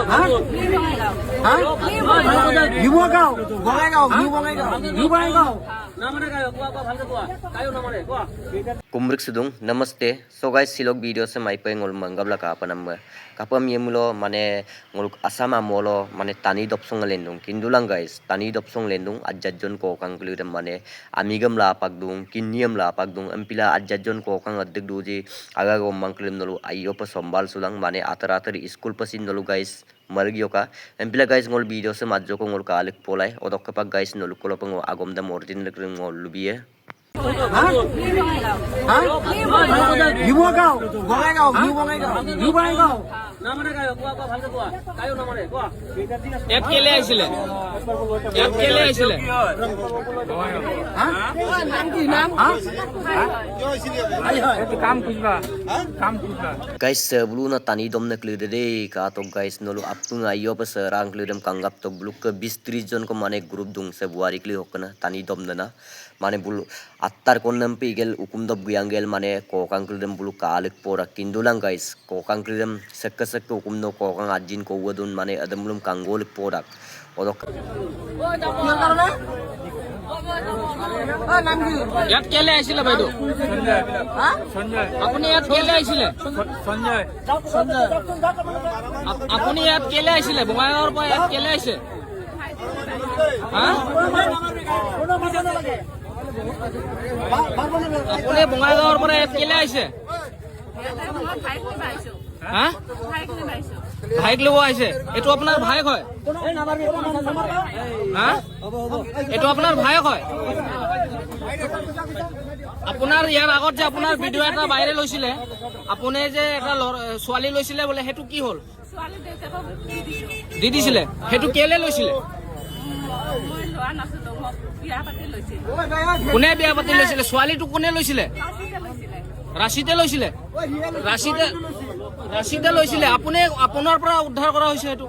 Hả? Hả? New Bongaigaon. Bongaigaon. New Bongaigaon. New Bongaigaon. Kumrik Sudung, Namaste. So guys, silog video sa may pay ngol manggabla ka pa nam kapam yemulo mane ngol asama molo mane tani dopsong lendung kindulang guys tani dopsong lendung ajajjon ko kang kulidam mane amigam la pagdung kinniyam la pagdung ampila ajajjon ko kang addig duji aga go mangklim nolu ayo pa sombal sulang mane ataratar school pasin nolu guys margyo ka ampila guys ngol video sa madjo ko ngol kalik polai odok kapag guys nolu ko pang agom da mordin lekring ngol lubiye Hả? Hả? New Bongaigaon. Bongaigaon. New Bongaigaon. New Bongaigaon. App কেলে আইছিলে app কেলে আইছিলে Hả? Hả? কাম খুঁজবা কাম খুঁজবা guys sebelum na tani dom na clear de ka to guys nolu apung ayo pa serang clear kanggap to bluk ke 20-30 jon ko mane group dung se buari kli hokna tani dom na mane bulu attar konnam pigel ukum dob gyangel mane kokang clear bulu kalik pora kindulang guys kokang clear sekka sekka ukum no kokang ajin ko wadun mane adamlum kanggolik porak odok ইয়াত কেলে আইছিলে বাইদেউ আপুনি ইয়াত কেলে আইছিলে আপুনি ইয়াত কেলে আইছিলে বঙাইগাঁৱৰ পৰা ইয়াত কেলে আহিছে আপুনি বঙাইগাঁৱৰ পৰা ইয়াত কেলে আহিছে ভাইক ল'ব আহিছে এইটো আপোনাৰ ভাইক হয় এইটো আপোনাৰ ভাইক হয় আপোনাৰ ইয়াৰ আগত যে আপোনাৰ ভিডিঅ' এটা ভাইৰেল হৈছিলে আপুনি যে এটা ছোৱালী লৈছিলে বোলে সেইটো কি হ'ল দি দিছিলে সেইটো কেলে লৈছিলে কোনে বিয়া পাতি লৈছিলে ছোৱালীটো কোনে লৈছিলে ৰাশিতে লৈছিলে ৰাশিতে লৈছিলে আপুনি আপোনাৰ পৰা উদ্ধাৰ কৰা হৈছে সেইটো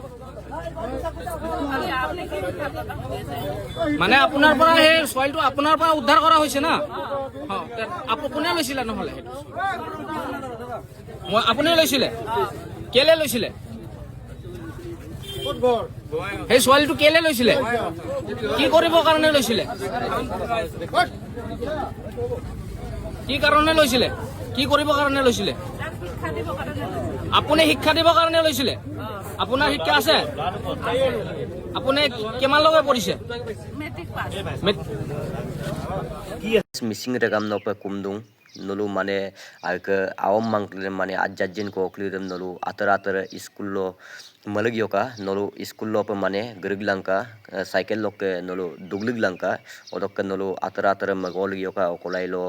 মানে আপোনাৰ পৰা সেই ছোৱালীটো আপোনাৰ পৰা উদ্ধাৰ কৰা হৈছে না আপুনি কোনে লৈছিলে নহ'লে আপুনি লৈছিলে কেলে লৈছিলে সেই ছোৱালীটো কেলে লৈছিলে কি কৰিবৰ কাৰণে লৈছিলে কি কাৰণে লৈছিলে কি কৰিবৰ কাৰণে লৈছিলে আপুনি শিক্ষা দিবৰ কাৰণে লৈছিলে আপোনাৰ শিক্ষা আছে আপুনি কিমান লগে পঢ়িছে missing regam no pa kumdung nolu mane alke awam mangkle mane ajajjen ko klirem nolu atara school lo malagyo ka nolu school lo pa mane griglanka cycle lo ke nolu dugliglanka odok nolu atara magolgyo ka okolai lo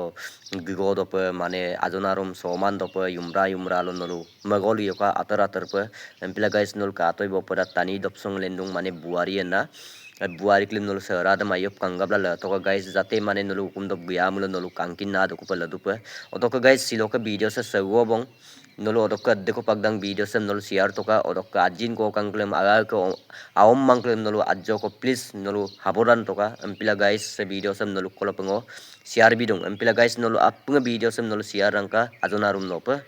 gigodo pa mane ajonarum soman do pa yumra lo nolu magolgyo ka atara pa empila guys nol ka toy bopara tani dopsong lendung mane buari na buari klim nolu serada mayop kanggabla la to guys jate mane nolu kum do biamulo nolu kangkin na do kupala dupa otok guys siloka video sa sawobong nolu odok deko pagdang video sa nolu share to ka odok ajin ko kangklem aga ko awom mangklem nolu ajjo ko please nolu haboran to ka ampila guys sa video sa nolu kolopengo share bidong ampila guys nolu apung video sa nolu share rangka ajonarum no pa